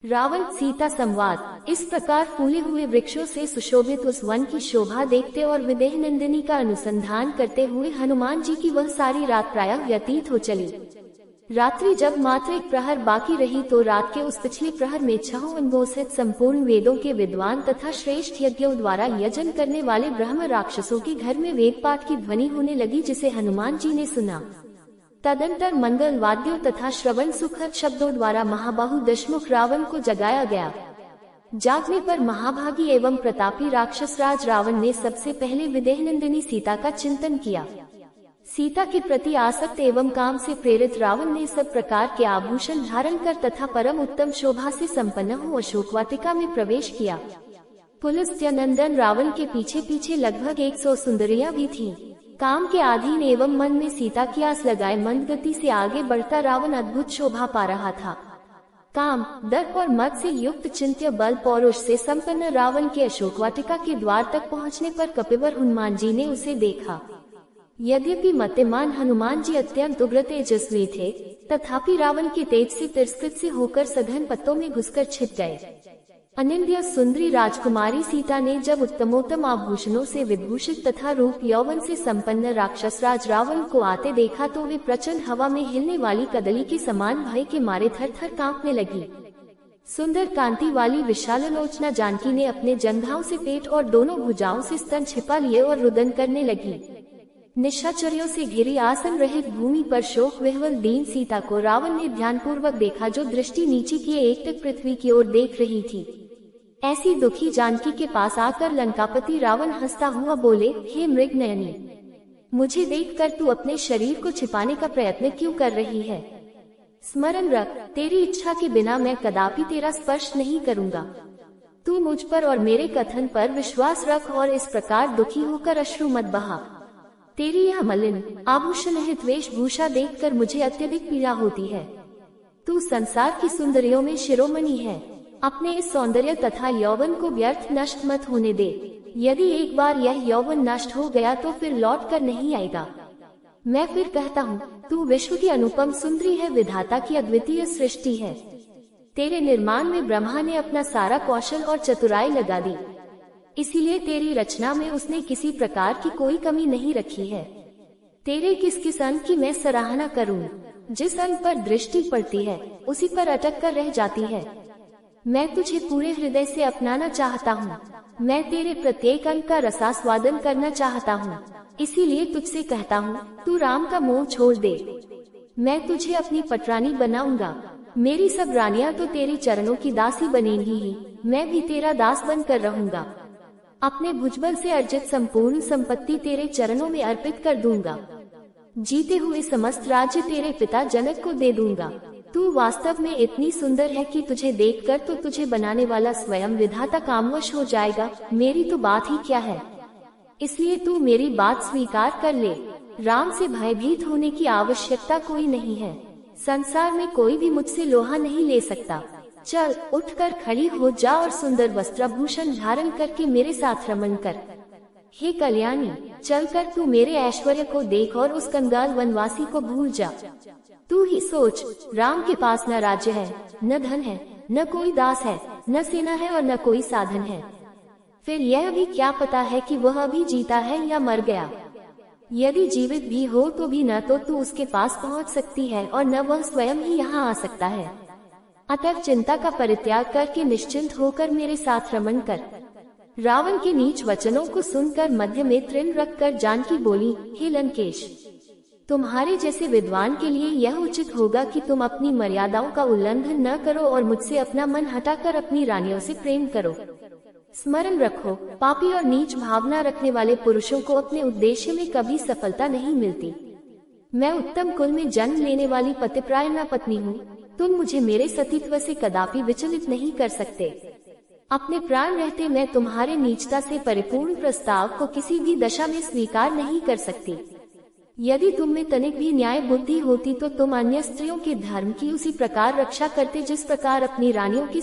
रावण सीता संवाद। इस प्रकार फूले हुए वृक्षों से सुशोभित उस वन की शोभा देखते और विदेह नंदिनी का अनुसंधान करते हुए हनुमान जी की वह सारी रात प्रायः व्यतीत हो चली। रात्रि जब मात्र एक प्रहर बाकी रही तो रात के उस पिछले प्रहर में 6 अंगों सहित संपूर्ण वेदों के विद्वान तथा श्रेष्ठ यज्ञों द्वारा यजन करने वाले ब्रह्म राक्षसों के घर में वेद पाठ की ध्वनि होने लगी, जिसे हनुमान जी ने सुना। तदंतर मंगल वाद्यों तथा श्रवण सुखद शब्दों द्वारा महाबाहु दशमुख रावण को जगाया गया। जागने पर महाभागी एवं प्रतापी राक्षस राज रावण ने सबसे पहले विदेह नंदिनी सीता का चिंतन किया। सीता के प्रति आसक्त एवं काम से प्रेरित रावण ने सब प्रकार के आभूषण धारण कर तथा परम उत्तम शोभा से संपन्न हो अशोक वाटिका में प्रवेश किया। पुलस्त्य नंदन रावण के पीछे पीछे लगभग 100 सुंदरियां भी थीं। काम के अधीन एवं मन में सीता की आस लगाए मंद गति से आगे बढ़ता रावण अद्भुत शोभा पा रहा था। काम, दर्प और मद से युक्त चिंत्य बल पौरुष से संपन्न रावण के अशोक वाटिका के द्वार तक पहुंचने पर कपिवर हनुमान जी ने उसे देखा। यद्यपि मतिमान हनुमान जी अत्यंत उग्र तेजस्वी थे, तथापि रावण के तेज से तिरस्कृत से होकर सघन पत्तों में घुसकर छिप गए। अनिंद्य सुंदरी राजकुमारी सीता ने जब उत्तमोत्तम आभूषणों से विभूषित तथा रूप यौवन से संपन्न राक्षस राज रावण को आते देखा तो वे प्रचंड हवा में हिलने वाली कदली के समान भय के मारे थर थर कांपने लगी। सुंदर कांति वाली विशालोचना जानकी ने अपने जंघाओं से पेट और दोनों भुजाओं से स्तन छिपा लिए और रुदन करने लगी। निशाचरियों से घिरी आसन रहित भूमि पर शोक विह्वल दीन सीता को रावण ने ध्यानपूर्वक देखा, जो दृष्टि नीचे किए एकटक पृथ्वी की ओर देख रही थी। ऐसी दुखी जानकी के पास आकर लंकापति रावण हंसता हुआ बोले, हे मृगनयनी, मुझे देखकर तू अपने शरीर को छिपाने का प्रयत्न क्यों कर रही है? स्मरण रख, तेरी इच्छा के बिना मैं कदापि तेरा स्पर्श नहीं करूंगा। तू मुझ पर और मेरे कथन पर विश्वास रख और इस प्रकार दुखी होकर अश्रु मत बहा। तेरी यह मलिन आभूषण रहित वेशभूषा देखकर मुझे अत्यधिक पीड़ा होती है। तू संसार की सुंदरियों में शिरोमणि है। अपने इस सौंदर्य तथा यौवन को व्यर्थ नष्ट मत होने दे। यदि एक बार यह यौवन नष्ट हो गया तो फिर लौट कर नहीं आएगा। मैं फिर कहता हूँ, तू विश्व की अनुपम सुंदरी है, विधाता की अद्वितीय सृष्टि है। तेरे निर्माण में ब्रह्मा ने अपना सारा कौशल और चतुराई लगा दी, इसीलिए तेरी रचना में उसने किसी प्रकार की कोई कमी नहीं रखी है। तेरे किस किस अंग की मैं सराहना करूं? जिस अंग पर दृष्टि पड़ती है उसी पर अटक कर रह जाती है। मैं तुझे पूरे हृदय से अपनाना चाहता हूँ। मैं तेरे प्रत्येक अंग का रसास्वादन करना चाहता हूँ। इसीलिए तुझसे कहता हूँ, तू राम का मोह छोड़ दे। मैं तुझे अपनी पटरानी बनाऊंगा। मेरी सब रानियां तो तेरे चरणों की दासी बनेंगी ही, मैं भी तेरा दास बनकर रहूंगा। अपने भुजबल से अर्जित संपूर्ण संपत्ति तेरे चरणों में अर्पित कर दूंगा। जीते हुए समस्त राज्य तेरे पिता जनक को दे दूंगा। तू वास्तव में इतनी सुंदर है कि तुझे देखकर तो तुझे बनाने वाला स्वयं विधाता कामवश हो जाएगा। मेरी तो बात ही क्या है, इसलिए तू मेरी बात स्वीकार कर ले। राम से भयभीत होने की आवश्यकता कोई नहीं है। संसार में कोई भी मुझसे लोहा नहीं ले सकता। चल, उठकर खड़ी हो जा और सुंदर वस्त्राभूषण धारण करके मेरे साथ रमण कर। हे कल्याणी, चलकर तू मेरे ऐश्वर्य को देख और उस कंगाल वनवासी को भूल जा। तू ही सोच, राम के पास न राज्य है, न धन है, न कोई दास है, न सेना है और न कोई साधन है। फिर यह भी क्या पता है कि वह अभी जीता है या मर गया। यदि जीवित भी हो तो भी न तो तू उसके पास पहुंच सकती है और न वह स्वयं ही यहाँ आ सकता है। अतः चिंता का परित्याग करके निश्चिंत होकर मेरे साथ रमण कर। रावण के नीच वचनों को सुनकर मध्य में तृण रखकर जानकी बोली, हे लंकेश, तुम्हारे जैसे विद्वान के लिए यह उचित होगा कि तुम अपनी मर्यादाओं का उल्लंघन न करो और मुझसे अपना मन हटाकर अपनी रानियों से प्रेम करो। स्मरण रखो, पापी और नीच भावना रखने वाले पुरुषों को अपने उद्देश्य में कभी सफलता नहीं मिलती। मैं उत्तम कुल में जन्म लेने वाली पतिप्रायणा पत्नी हूँ। तुम मुझे मेरे सतीत्व से कदापि विचलित नहीं कर सकते। अपने प्राण रहते मैं तुम्हारे नीचता से परिपूर्ण प्रस्ताव को किसी भी दशा में स्वीकार नहीं कर सकती। यदि तुम में तनिक भी न्याय बुद्धि होती तो तुम अन्य स्त्रियों के धर्म की उसी प्रकार रक्षा करते जिस प्रकार अपनी रानियों की